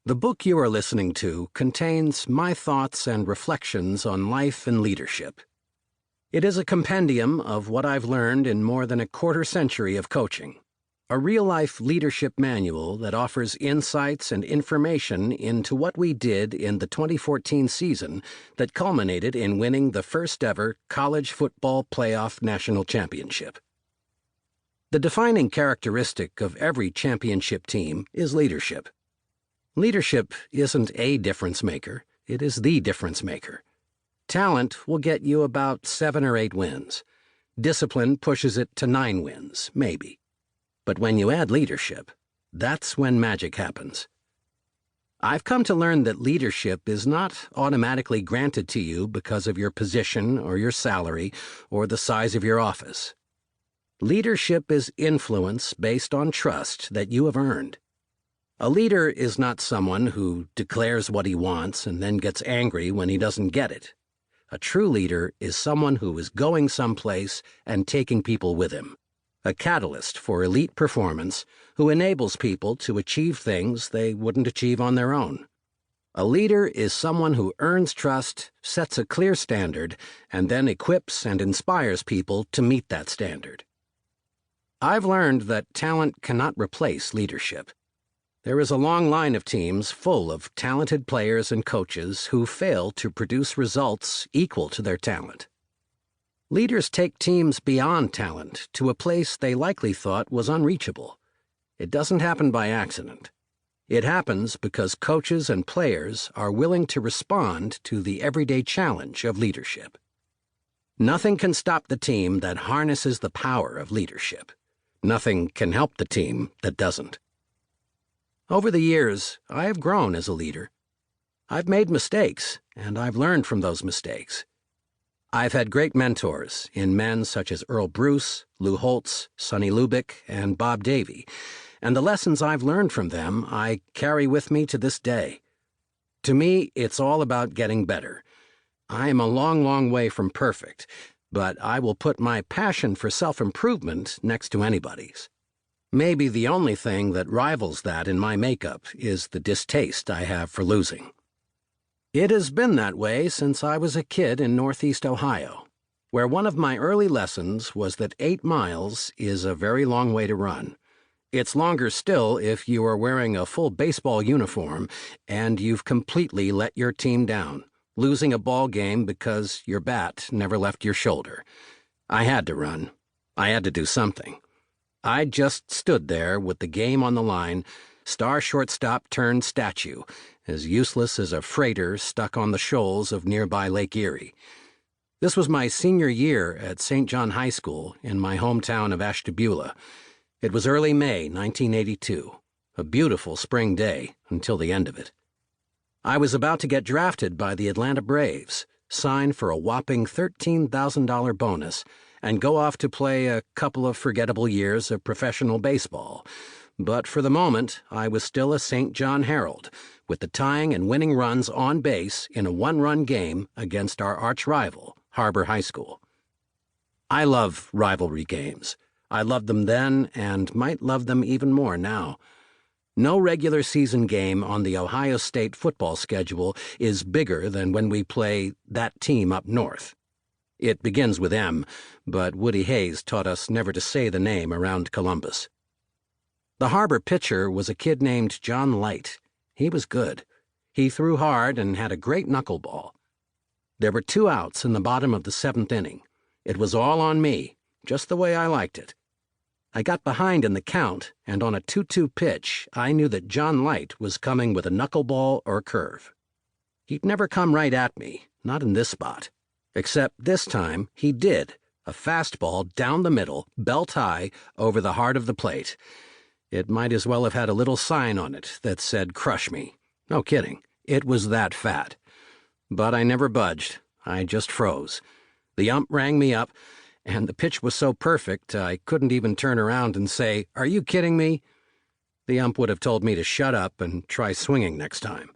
The book you are listening to contains my thoughts and reflections on life and leadership. It is a compendium of what I've learned in more than a quarter century of coaching, a real-life leadership manual that offers insights and information into what we did in the 2014 season that culminated in winning the first-ever college football playoff national championship. The defining characteristic of every championship team is leadership. Leadership isn't a difference maker, it is the difference maker. Talent will get you about 7 or 8 wins. Discipline pushes it to 9 wins, maybe. But when you add leadership, that's when magic happens. I've come to learn that leadership is not automatically granted to you because of your position or your salary or the size of your office. Leadership is influence based on trust that you have earned. A leader is not someone who declares what he wants and then gets angry when he doesn't get it. A true leader is someone who is going someplace and taking people with him. A catalyst for elite performance who enables people to achieve things they wouldn't achieve on their own. A leader is someone who earns trust, sets a clear standard, and then equips and inspires people to meet that standard. I've learned that talent cannot replace leadership. There is a long line of teams full of talented players and coaches who fail to produce results equal to their talent. Leaders take teams beyond talent to a place they likely thought was unreachable. It doesn't happen by accident. It happens because coaches and players are willing to respond to the everyday challenge of leadership. Nothing can stop the team that harnesses the power of leadership. Nothing can help the team that doesn't. Over the years, I have grown as a leader. I've made mistakes, and I've learned from those mistakes. I've had great mentors in men such as Earl Bruce, Lou Holtz, Sonny Lubick, and Bob Davey, and the lessons I've learned from them I carry with me to this day. To me, it's all about getting better. I am a long, long way from perfect, but I will put my passion for self-improvement next to anybody's. Maybe the only thing that rivals that in my makeup is the distaste I have for losing. It has been that way since I was a kid in Northeast Ohio, where one of my early lessons was that 8 miles is a very long way to run. It's longer still if you are wearing a full baseball uniform and you've completely let your team down, losing a ball game because your bat never left your shoulder. I had to run. I had to do something. I just stood there with the game on the line, star shortstop turned statue, as useless as a freighter stuck on the shoals of nearby Lake Erie. This was my senior year at St. John High School in my hometown of Ashtabula. It was early May 1982, a beautiful spring day until the end of it. I was about to get drafted by the Atlanta Braves, sign for a whopping $13,000 bonus, and go off to play a couple of forgettable years of professional baseball. But for the moment, I was still a St. John Herald, with the tying and winning runs on base in a 1-run game against our arch-rival, Harbor High School. I love rivalry games. I loved them then and might love them even more now. No regular season game on the Ohio State football schedule is bigger than when we play that team up north. It begins with M, but Woody Hayes taught us never to say the name around Columbus. The Harbor pitcher was a kid named John Light. He was good. He threw hard and had a great knuckleball. There were 2 outs in the bottom of the 7th inning. It was all on me, just the way I liked it. I got behind in the count, and on a 2-2 pitch, I knew that John Light was coming with a knuckleball or curve. He'd never come right at me, not in this spot. Except this time, he did, a fastball down the middle, belt high, over the heart of the plate. It might as well have had a little sign on it that said, "Crush me." No kidding, it was that fat. But I never budged. I just froze. The ump rang me up, and the pitch was so perfect I couldn't even turn around and say, "Are you kidding me?" The ump would have told me to shut up and try swinging next time.